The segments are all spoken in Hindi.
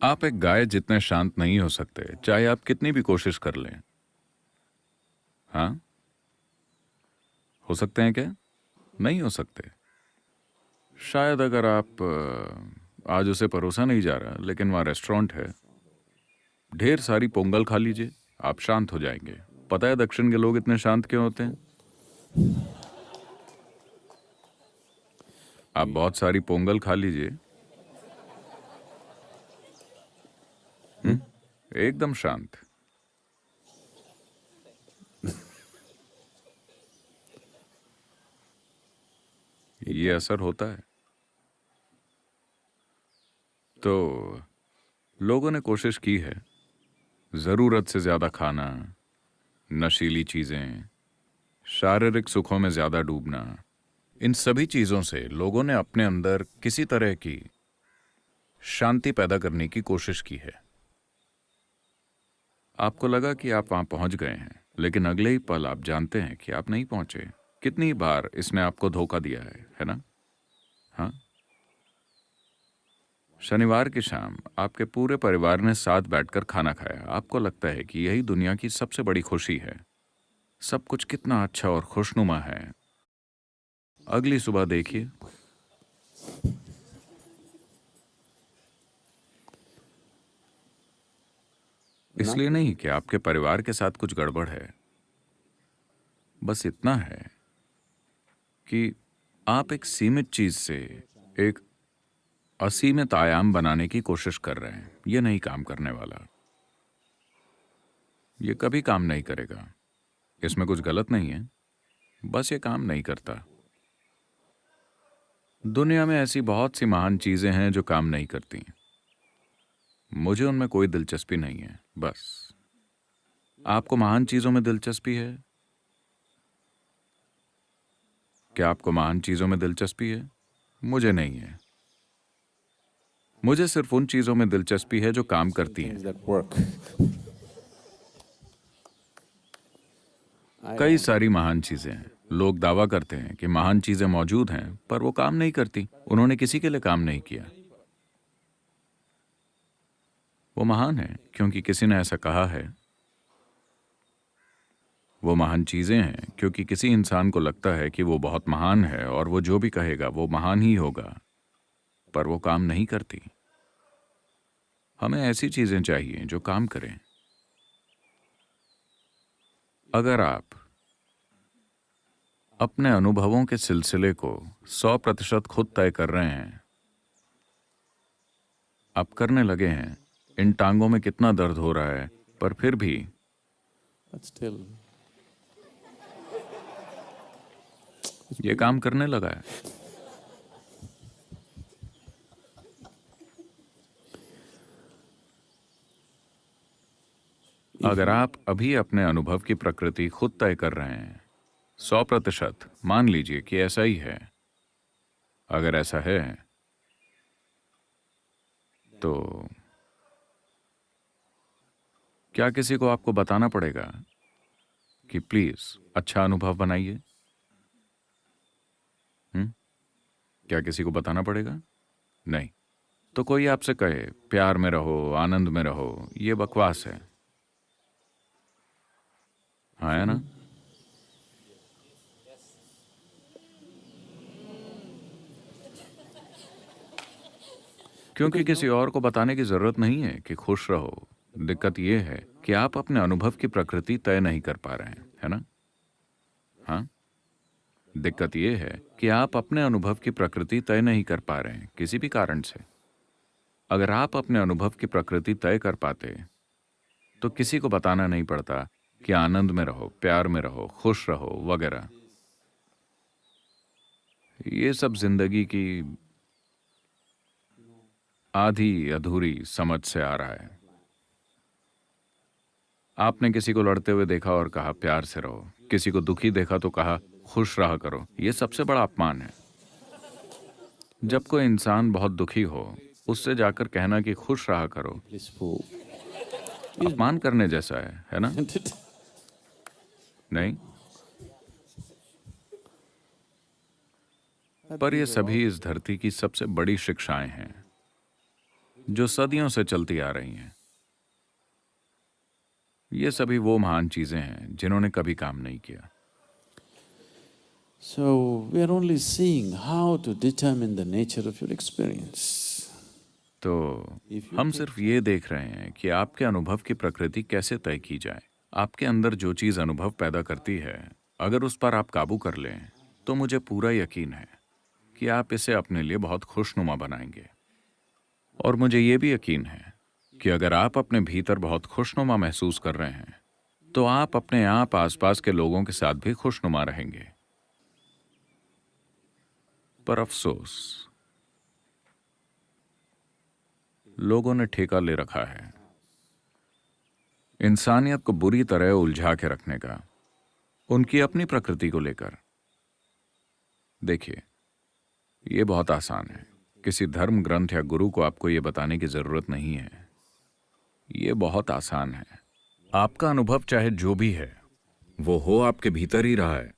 आप एक गाय जितने शांत नहीं हो सकते, चाहे आप कितनी भी कोशिश कर लें। हाँ, हो सकते हैं क्या? नहीं हो सकते। शायद अगर आप आज उसे परोसा नहीं जा रहा, लेकिन वहाँ रेस्टोरेंट है, ढेर सारी पोंगल खा लीजिए, आप शांत हो जाएंगे। पता है दक्षिण के लोग इतने शांत क्यों होते हैं? आप बहुत सारी पोंगल खा लीजिए, एकदम शांत। ये असर होता है। तो लोगों ने कोशिश की है, जरूरत से ज्यादा खाना, नशीली चीजें, शारीरिक सुखों में ज्यादा डूबना, इन सभी चीजों से लोगों ने अपने अंदर किसी तरह की शांति पैदा करने की कोशिश की है। आपको लगा कि आप वहां पहुंच गए हैं, लेकिन अगले ही पल आप जानते हैं कि आप नहीं पहुंचे। कितनी बार इसने आपको धोखा दिया है ना? हाँ। शनिवार की शाम आपके पूरे परिवार ने साथ बैठकर खाना खाया। आपको लगता है कि यही दुनिया की सबसे बड़ी खुशी है। सब कुछ कितना अच्छा और खुशनुमा है। अगली सुबह देखिए, इसलिए नहीं कि आपके परिवार के साथ कुछ गड़बड़ है, बस इतना है कि आप एक सीमित चीज से एक असीमित आयाम बनाने की कोशिश कर रहे हैं। ये नहीं काम करने वाला। ये कभी काम नहीं करेगा। इसमें कुछ गलत नहीं है, बस ये काम नहीं करता। दुनिया में ऐसी बहुत सी महान चीजें हैं जो काम नहीं करती। मुझे उनमें कोई दिलचस्पी नहीं है। बस आपको महान चीजों में दिलचस्पी है? क्या आपको महान चीजों में दिलचस्पी है? मुझे नहीं है। मुझे सिर्फ उन चीजों में दिलचस्पी है जो काम करती हैं। कई सारी महान चीजें हैं। लोग दावा करते हैं कि महान चीजें मौजूद हैं, पर वो काम नहीं करती। उन्होंने किसी के लिए काम नहीं किया। वो महान है क्योंकि किसी ने ऐसा कहा है। वो महान चीजें हैं क्योंकि किसी इंसान को लगता है कि वो बहुत महान है और वो जो भी कहेगा वो महान ही होगा, पर वो काम नहीं करती। हमें ऐसी चीजें चाहिए जो काम करें। अगर आप अपने अनुभवों के सिलसिले को 100% खुद तय कर रहे हैं, आप करने लगे हैं, इन टांगों में कितना दर्द हो रहा है, पर फिर भी ये काम करने लगा है। अगर आप अभी अपने अनुभव की प्रकृति खुद तय कर रहे हैं, 100% मान लीजिए कि ऐसा ही है। अगर ऐसा है तो क्या किसी को आपको बताना पड़ेगा कि प्लीज अच्छा अनुभव बनाइए? क्या किसी को बताना पड़ेगा? नहीं। तो कोई आपसे कहे प्यार में रहो, आनंद में रहो, ये बकवास है। हाँ, है ना? क्योंकि किसी और को बताने की जरूरत नहीं है कि खुश रहो। दिक्कत यह है कि आप अपने अनुभव की प्रकृति तय नहीं कर पा रहे हैं, है ना? हाँ। दिक्कत यह है कि आप अपने अनुभव की प्रकृति तय नहीं कर पा रहे हैं किसी भी कारण से। अगर आप अपने अनुभव की प्रकृति तय कर पाते तो किसी को बताना नहीं पड़ता कि आनंद में रहो, प्यार में रहो, खुश रहो वगैरह। ये सब जिंदगी की आधी अधूरी समझ से आ रहा है। आपने किसी को लड़ते हुए देखा और कहा प्यार से रहो, किसी को दुखी देखा तो कहा खुश रहा करो। यह सबसे बड़ा अपमान है। जब कोई इंसान बहुत दुखी हो, उससे जाकर कहना कि खुश रहा करो, अपमान करने जैसा है ना? नहीं। पर ये सभी इस धरती की सबसे बड़ी शिक्षाएं हैं। जो सदियों से चलती आ रही हैं। ये सभी वो महान चीजें हैं जिन्होंने कभी काम नहीं किया। So we are only seeing how to determine the nature of your experience. तो हम सिर्फ ये देख रहे हैं कि आपके अनुभव की प्रकृति कैसे तय की जाए। आपके अंदर जो चीज अनुभव पैदा करती है, अगर उस पर आप काबू कर लें, तो मुझे पूरा यकीन है कि आप इसे अपने लिए बहुत खुशनुमा बनाएंगे। और मुझे ये भी यकीन है कि अगर आप अपने भीतर बहुत खुशनुमा महसूस कर रहे हैं, तो आप अपने आप आसपास के लोगों के साथ भी खुशनुमा रहेंगे। पर अफसोस, लोगों ने ठेका ले रखा है इंसानियत को बुरी तरह उलझा के रखने का, उनकी अपनी प्रकृति को लेकर। देखिए, ये बहुत आसान है। किसी धर्म ग्रंथ या गुरु को आपको ये बताने की जरूरत नहीं है। ये बहुत आसान है। आपका अनुभव चाहे जो भी है, वो हो आपके भीतर ही रहा है।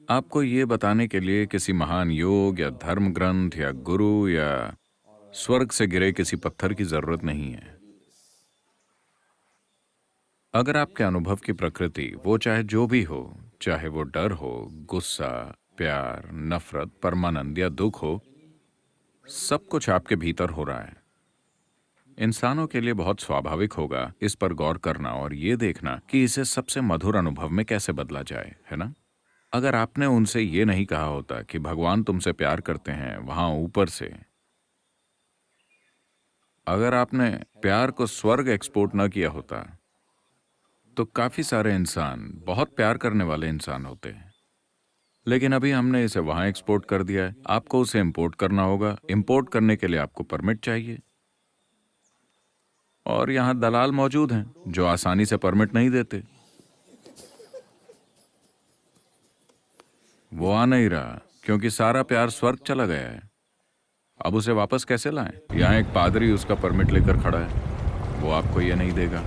आपको ये बताने के लिए किसी महान योग या धर्म ग्रंथ या गुरु या स्वर्ग से गिरे किसी पत्थर की जरूरत नहीं है। अगर आपके अनुभव की प्रकृति, वो चाहे जो भी हो, चाहे वो डर हो, गुस्सा, प्यार, नफरत, परमानंद या दुख हो, सब कुछ आपके भीतर हो रहा है। इंसानों के लिए बहुत स्वाभाविक होगा इस पर गौर करना और ये देखना कि इसे सबसे मधुर अनुभव में कैसे बदला जाए, है ना? अगर आपने उनसे ये नहीं कहा होता कि भगवान तुमसे प्यार करते हैं वहां ऊपर से, अगर आपने प्यार को स्वर्ग एक्सपोर्ट न किया होता, तो काफी सारे इंसान बहुत प्यार करने वाले इंसान होते हैं। लेकिन अभी हमने इसे वहां एक्सपोर्ट कर दिया है। आपको उसे इंपोर्ट करना होगा। इंपोर्ट करने के लिए आपको परमिट चाहिए, और यहां दलाल मौजूद हैं जो आसानी से परमिट नहीं देते। वो आ नहीं रहा क्योंकि सारा प्यार स्वर्ग चला गया है। अब उसे वापस कैसे लाएं? यहाँ एक पादरी उसका परमिट लेकर खड़ा है। वो आपको ये नहीं देगा।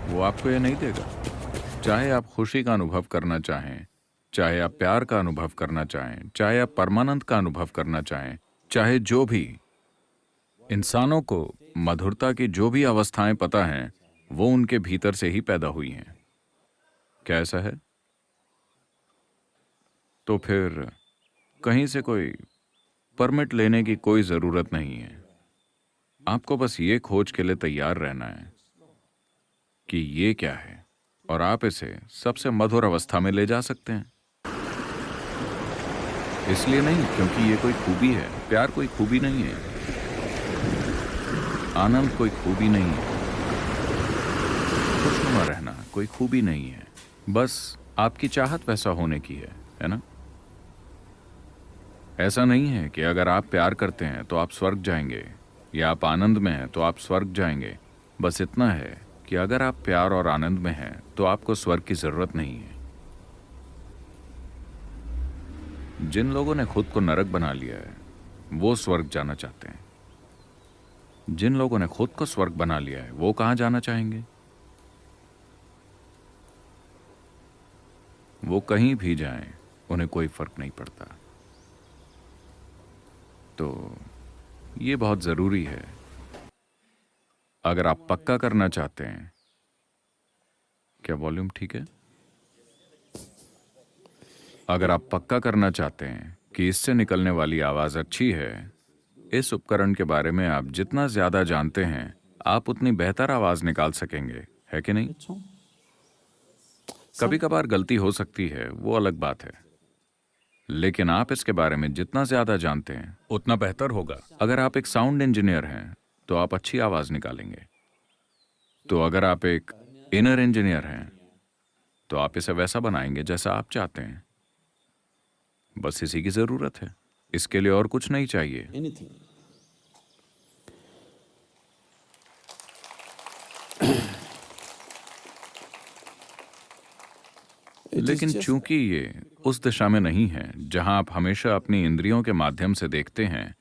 वो आपको ये नहीं देगा। चाहे आप खुशी का अनुभव करना चाहें, चाहे आप प्यार का अनुभव करना चाहें, चाहे आप परमानंद का अनुभव करना चाहें, चाहे जो भी, इंसानों को मधुरता की जो भी अवस्थाएं पता हैं, वो उनके भीतर से ही पैदा हुई हैं। क्या ऐसा है? तो फिर कहीं से कोई परमिट लेने की कोई जरूरत नहीं है। आपको बस ये खोज के लिए तैयार रहना है कि ये क्या है, और आप इसे सबसे मधुर अवस्था में ले जा सकते हैं। इसलिए नहीं क्योंकि ये कोई खूबी है। प्यार कोई खूबी नहीं है। आनंद कोई खूबी नहीं है। खुशनुमा रहना कोई खूबी नहीं है। बस आपकी चाहत वैसा होने की है ना? ऐसा नहीं है कि अगर आप प्यार करते हैं तो आप स्वर्ग जाएंगे, या आप आनंद में हैं तो आप स्वर्ग जाएंगे। बस इतना है कि अगर आप प्यार और आनंद में हैं तो आपको स्वर्ग की जरूरत नहीं है। जिन लोगों ने खुद को नरक बना लिया है, वो स्वर्ग जाना चाहते हैं। जिन लोगों ने खुद को स्वर्ग बना लिया है, वो कहां जाना चाहेंगे? वो कहीं भी जाएं, उन्हें कोई फर्क नहीं पड़ता। तो ये बहुत जरूरी है। अगर आप पक्का करना चाहते हैं, क्या वॉल्यूम ठीक है? अगर आप पक्का करना चाहते हैं कि इससे निकलने वाली आवाज अच्छी है, इस उपकरण के बारे में आप जितना ज्यादा जानते हैं, आप उतनी बेहतर आवाज निकाल सकेंगे, है कि नहीं? कभी कभार गलती हो सकती है, वो अलग बात है। लेकिन आप इसके बारे में जितना ज्यादा जानते हैं, उतना बेहतर होगा। अगर आप एक साउंड इंजीनियर हैं, तो आप अच्छी आवाज निकालेंगे। तो अगर आप एक इनर इंजीनियर हैं, तो आप इसे वैसा बनाएंगे जैसा आप चाहते हैं। बस इसी की जरूरत है। इसके लिए और कुछ नहीं चाहिए। Anything. लेकिन चूंकि ये उस दिशा में नहीं है जहां आप हमेशा अपनी इंद्रियों के माध्यम से देखते हैं,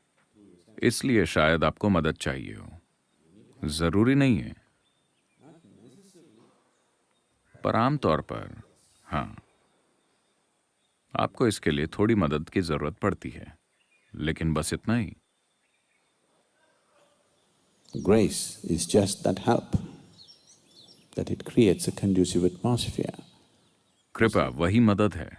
इसलिए शायद आपको मदद चाहिए हो। जरूरी नहीं है, पर आमतौर पर हाँ, आपको इसके लिए थोड़ी मदद की जरूरत पड़ती है। लेकिन बस इतना ही। Grace is just that help, that it creates a conducive atmosphere. कृपा वही मदद है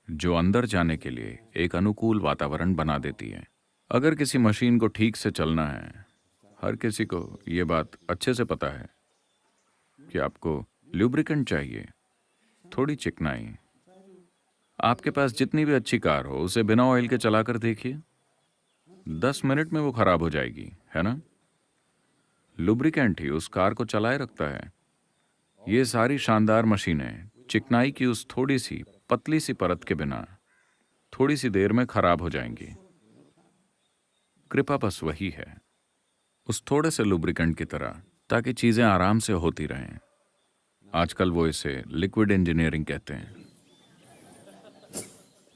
जो अंदर जाने के लिए एक अनुकूल वातावरण बना देती है। अगर किसी मशीन को ठीक से चलना है, हर किसी को ये बात अच्छे से पता है कि आपको लुब्रिकेंट चाहिए, थोड़ी चिकनाई। आपके पास जितनी भी अच्छी कार हो, उसे बिना ऑयल के चलाकर देखिए, 10 मिनट में वो खराब हो जाएगी, है ना? लुब्रिकेंट ही उस कार को चलाए रखता है। ये सारी शानदार मशीनें चिकनाई की उस थोड़ी सी पतली सी परत के बिना थोड़ी सी देर में खराब हो जाएंगी। कृपा बस वही है, उस थोड़े से लुब्रिकेंट की तरह, ताकि चीजें आराम से होती रहें। आजकल वो इसे लिक्विड इंजीनियरिंग कहते हैं।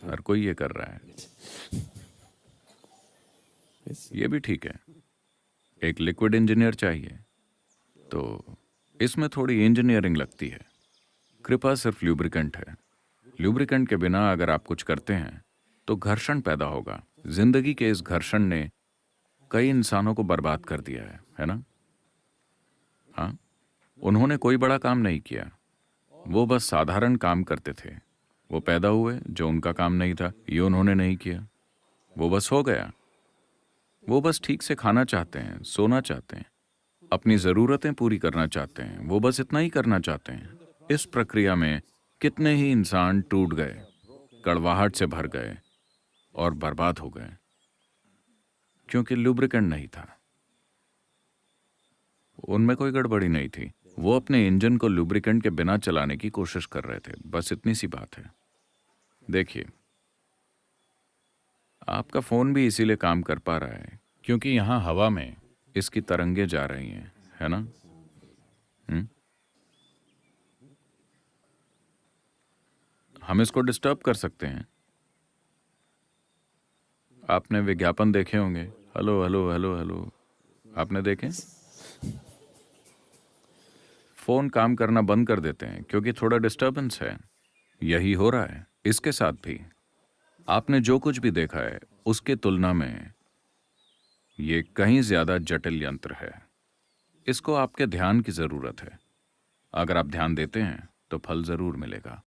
हर कोई ये कर रहा है। ये भी ठीक है, एक लिक्विड इंजीनियर चाहिए, तो इसमें थोड़ी इंजीनियरिंग लगती है। कृपा सिर्फ लुब्रिकेंट है। लुब्रिकेंट के बिना अगर आप कुछ करते हैं तो घर्षण पैदा होगा। जिंदगी के इस घर्षण ने कई इंसानों को बर्बाद कर दिया है ना? हाँ, उन्होंने कोई बड़ा काम नहीं किया, वो बस साधारण काम करते थे। वो पैदा हुए, जो उनका काम नहीं था ये उन्होंने नहीं किया, वो बस हो गया। वो बस ठीक से खाना चाहते हैं, सोना चाहते हैं, अपनी ज़रूरतें पूरी करना चाहते हैं, वो बस इतना ही करना चाहते हैं। इस प्रक्रिया में कितने ही इंसान टूट गए, कड़वाहट से भर गए और बर्बाद हो गए, क्योंकि लुब्रिकेंट नहीं था। उनमें कोई गड़बड़ी नहीं थी, वो अपने इंजन को लुब्रिकेंट के बिना चलाने की कोशिश कर रहे थे, बस इतनी सी बात है। देखिए, आपका फोन भी इसीलिए काम कर पा रहा है क्योंकि यहां हवा में इसकी तरंगे जा रही हैं, है ना? हम इसको डिस्टर्ब कर सकते हैं। आपने विज्ञापन देखे होंगे, हेलो हेलो हेलो हेलो, आपने देखे? फोन काम करना बंद कर देते हैं क्योंकि थोड़ा डिस्टर्बेंस है। यही हो रहा है इसके साथ भी। आपने जो कुछ भी देखा है उसके तुलना में ये कहीं ज्यादा जटिल यंत्र है। इसको आपके ध्यान की जरूरत है। अगर आप ध्यान देते हैं तो फल जरूर मिलेगा।